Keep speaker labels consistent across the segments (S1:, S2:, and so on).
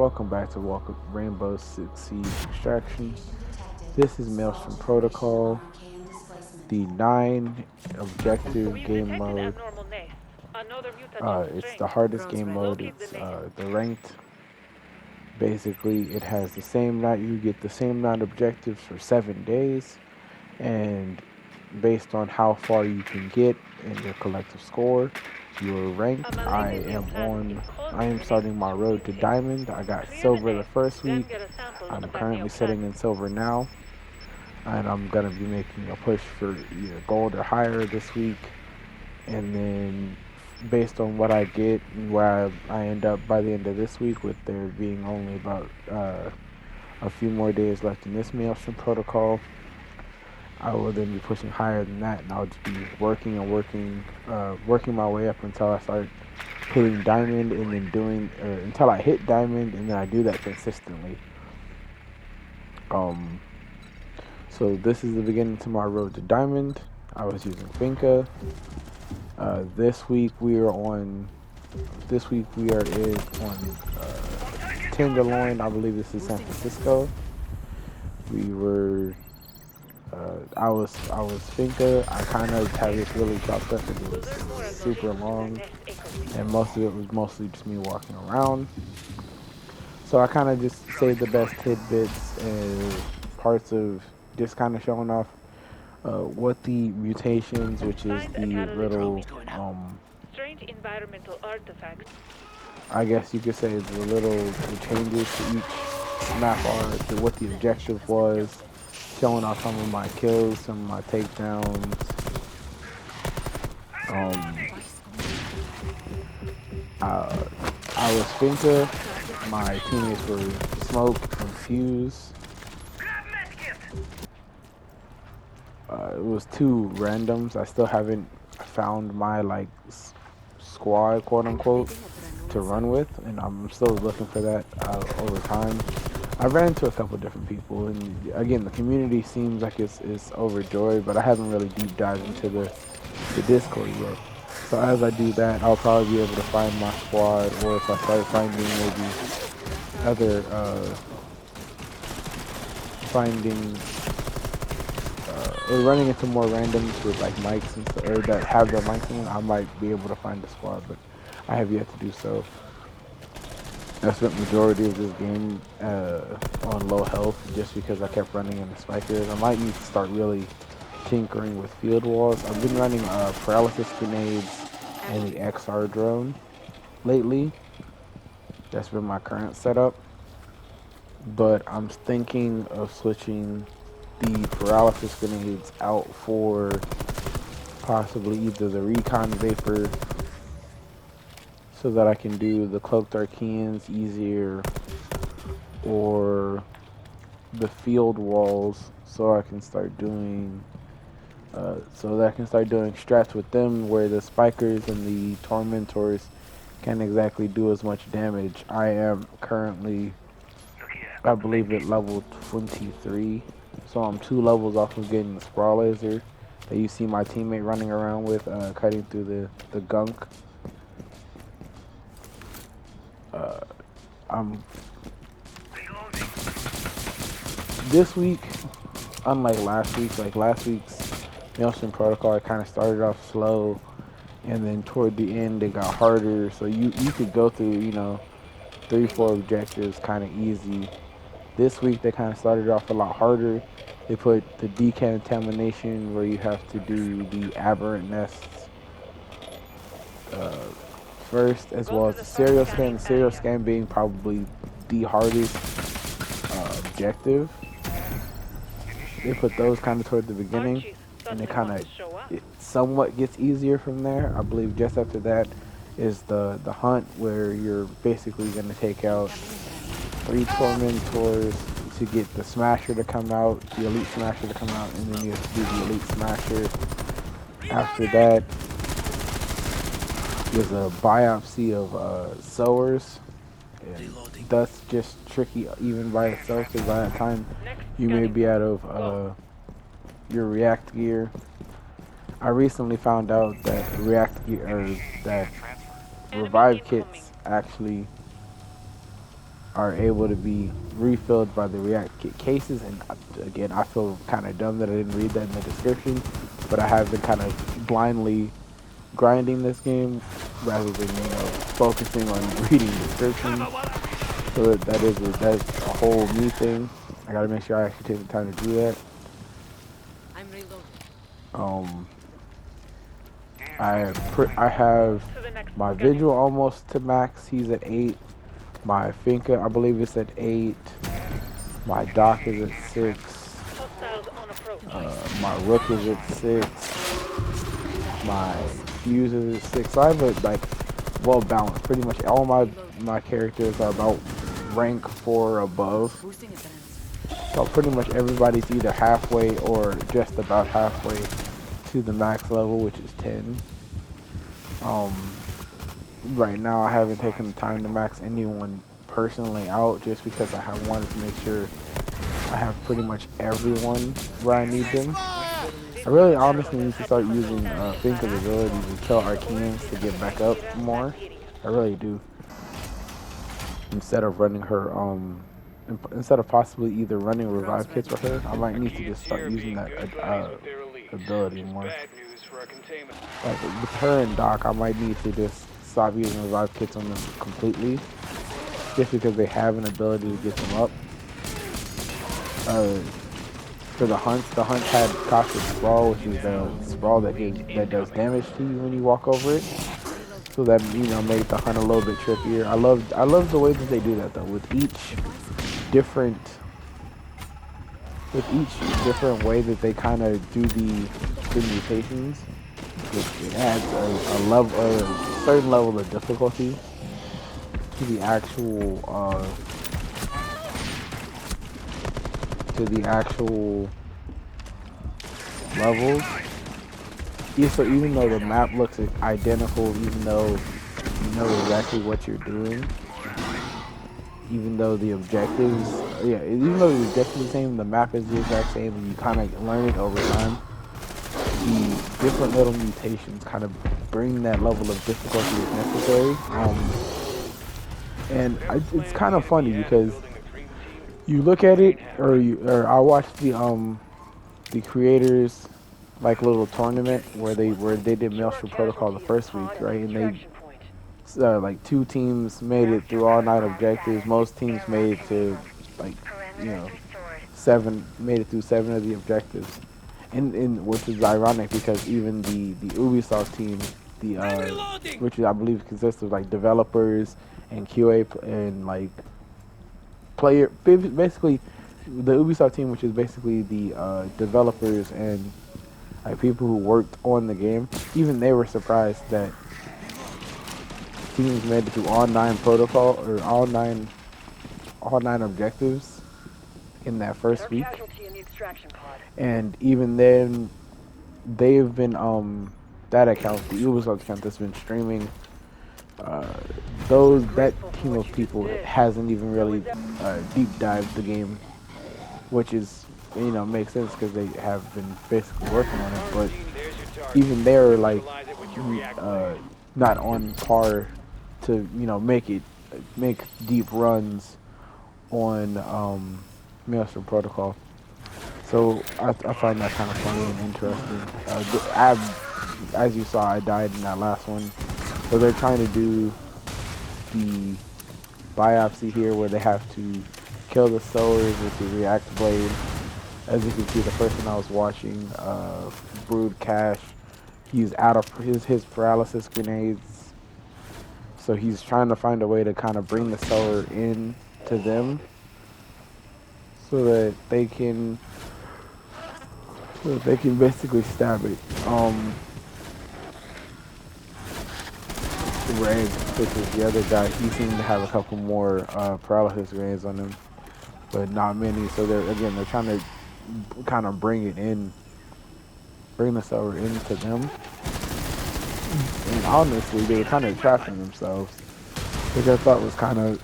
S1: welcome back to Rainbow Six Siege Extraction. This is Maelstrom Protocol, the 9 objective
S2: We've
S1: game
S2: detected
S1: mode.
S2: abnormal nest. Another mutagen
S1: It's
S2: strain.
S1: the hardest game mode.
S2: Locate
S1: It's
S2: the nest.
S1: the ranked. Basically, it has the same night. You get the same 9 objectives for 7 days, and based on how far you can get and your collective score, you're
S2: A
S1: ranked.
S2: malignant implant is
S1: I
S2: causing
S1: am
S2: the nest
S1: starting my
S2: to
S1: road to
S2: mutate.
S1: diamond. I got
S2: Clear the
S1: silver the
S2: nest,
S1: first
S2: then
S1: week.
S2: get a sample
S1: I'm
S2: of that
S1: currently sitting
S2: neoplant.
S1: in silver now, and I'm gonna be making a push for either gold or higher this week. And then, based on what I get and where I end up by the end of this week, with there being only about a few more days left in this Maelstrom protocol, I will then be pushing higher than that, and I'll just be working and working my way up until I start hitting diamond, and then doing until I hit diamond, and then I do that consistently. Um, so this is the beginning to my road to diamond. I was using Finca. This week we are on. This week we are in on Tenderloin. I believe this is San Francisco. We were. I was Finca. I kind of had this really chopped up because
S2: We'll learn more
S1: it was
S2: as we
S1: super
S2: move through the
S1: long,
S2: nest ecosystem.
S1: and most of it was mostly just me walking around. So I kind of just saved the best tidbits and parts of just kind of showing off what the mutations, which is
S2: Find a
S1: the
S2: catalyst
S1: little,
S2: emitter. Strange environmental artifacts.
S1: I guess you could say the little the changes to each map are, to what the objective was, showing off some of my kills, some of my takedowns. Um, uh, I was Finca. My teammates were Smoke and Fuse. It was two randoms. I still haven't found my squad, quote unquote, to run with, and I'm still looking for that over time. I ran into a couple different people, and again, the community seems like it's overjoyed, but I haven't really deep dived into the Discord yet. So as I do that, I'll probably be able to find my squad, or if I start finding maybe other finding or running into more randoms with like mics and or that have their mics in, I might be able to find a squad, but I have yet to do so. I spent majority of this game on low health just because I kept running into spikers. I might need to start really tinkering with field walls. I've been running paralysis grenades and the XR drone lately. That's been my current setup. But I'm thinking of switching the paralysis grenades out for possibly either the recon vapor so that I can do the cloaked Archeans easier, or the field walls so I can start doing so that I can start doing strats with them where the spikers and the tormentors can't exactly do as much damage. I am currently, I believe, at level 23, so I'm 2 levels off of getting the sprawl laser that you see my teammate running around with, cutting through the gunk. Uh, I'm this week, unlike last week, like last week's Maelstrom Protocol, I kind of started off slow, and then toward the end it got harder. So you could go through 3 4 objectives kind of easy. This week they kind of started off a lot harder. They put the decontamination where you have to do the aberrant nests uh, first, as
S2: Go
S1: well
S2: to
S1: as
S2: the
S1: the
S2: start
S1: serial scan.
S2: scanning
S1: The serial
S2: area.
S1: scan being probably the hardest objective. They put those kind of toward the beginning,
S2: Archies
S1: and it
S2: suddenly
S1: kind
S2: want to
S1: of
S2: show up.
S1: it somewhat gets easier from there. I believe just after that is the hunt, where you're basically going to take out 3 tormentors to get the smasher to come out, the elite smasher to come out, and then you have to do the elite smasher. After that is a biopsy of sowers, and that's just tricky even by itself, because by that time
S2: Next
S1: you may
S2: scanning
S1: be out
S2: point.
S1: of
S2: Go.
S1: your react gear. I recently found out that react gear, or that
S2: Enemy
S1: revive
S2: incoming.
S1: kits actually are able to be refilled by the React Kit cases. And again, I feel kind of dumb that I didn't read that in the description, but I have been kind of blindly grinding this game rather than focusing on reading descriptions. So that's a whole new thing. I gotta make sure I actually take the time to do that.
S3: I'm reloading.
S1: I have my Vigil almost to max. He's at 8. My Finka, I believe, is at 8. My Doc is at 6.
S2: Hostiles on approach.
S1: My Rook is at 6. My Fuse is at 6. So I have it like well balanced. Pretty much all my characters are about rank 4 or above.
S3: Boosting advance.
S1: So pretty much everybody's either halfway or just about halfway to the max level, which is 10. Right now I haven't taken the time to max anyone personally out just because I have wanted to make sure I have pretty much everyone where I need them. I really honestly need to start using Finka's abilities and kill Arcanians to get back up more. I really do. Instead of running her, instead of possibly either running revive kits for her, I might need to just start using that ability more. Like with her and Doc, I might need to just stop using revive kits on them completely, just because they have an ability to get them up. For the hunts had Cautious Sprawl, which is the sprawl that does damage to you when you walk over it. So that made the hunt a little bit trickier. I love the way that they do that though. With each different way that they kind of do the mutations, it adds a certain level of difficulty to the actual levels. Yeah, so even though the map looks identical, even though you know exactly what you're doing, even though the objectives, even though the objectives are the same, the map is the exact same, and you kind of learn it over time, the different little mutations kind of bring that level of difficulty as necessary. And it's kind of funny because you look at it, or I watched the creators like little tournament where they did Maelstrom Protocol the first week, right? And they like 2 teams made it through all 9 objectives. Most teams made it to like 7, made it through 7 of the objectives. And which is ironic because even the Ubisoft team, which I believe consists of like developers and QA and like player, basically the Ubisoft team, which is basically the developers and like people who worked on the game, even they were surprised that teams made it through all 9 protocol or all nine objectives in that first week. And even then, they've been that account, the Ubisoft account that's been streaming, that team of people hasn't even really deep dived the game, which is makes sense because they have been basically working on it. But even they're like not on par to make deep runs on Maelstrom Protocol. So I find that kind of funny and interesting. As you saw, I died in that last one. So they're trying to do the biopsy here where they have to kill the sowers with the React Blade. As you can see, the person I was watching, Brood Cash, he's out of his paralysis grenades. So he's trying to find a way to kind of bring the sower in to them so that they can basically stab it. Red, which is the other guy, he seemed to have a couple more paralysis grenades on him, but not many. So they're trying to kind of bring the sower into them. And honestly, they were kind of trapping themselves, which I thought was kind of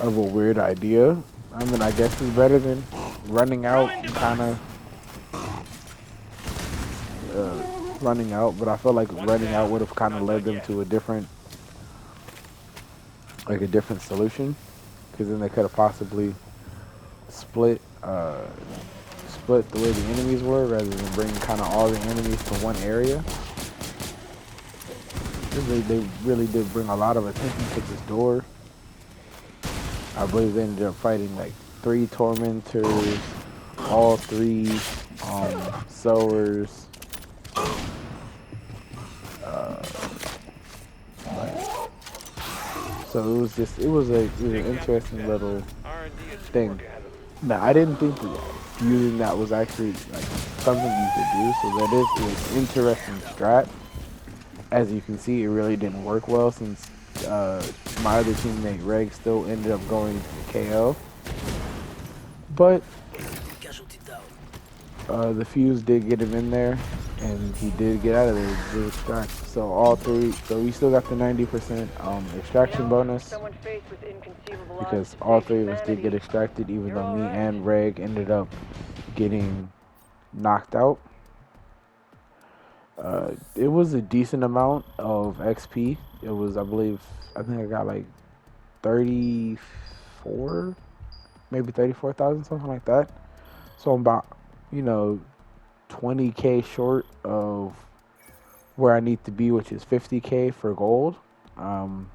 S1: a weird idea. I mean, I guess it's better than running out and kind of running out, but I feel like running out would have kind of led them to a different solution. because then they could have possibly split split the way the enemies were rather than bring kind of all the enemies to one area. They really did bring a lot of attention to this door. I believe they ended up fighting like 3 tormentors, all 3 sowers. So it was an interesting little thing. Now I didn't think that using that was actually like something you could do. So that is an interesting strat. As you can see, it really didn't work well since my other teammate Reg still ended up going to KO. But the fuse did get him in there, and he did get out of there. He did extract. So all 3. So we still got the 90% extraction bonus
S2: Someone faced with inconceivable
S1: because
S2: odds to
S1: all
S2: save
S1: 3 of us did
S2: humanity.
S1: get extracted, even
S2: You're
S1: though
S2: all
S1: me
S2: right.
S1: and Reg ended up getting knocked out. It was a decent amount of XP. It was, I think I got like 34, maybe 34,000, something like that. So I'm about, 20K short of where I need to be, which is 50K for gold. I'm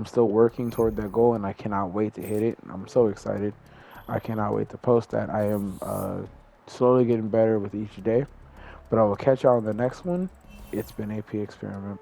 S1: still working toward that goal, and I cannot wait to hit it. I'm so excited. I cannot wait to post that. I am slowly getting better with each day. But I will catch y'all on the next one. It's been AP Experiment.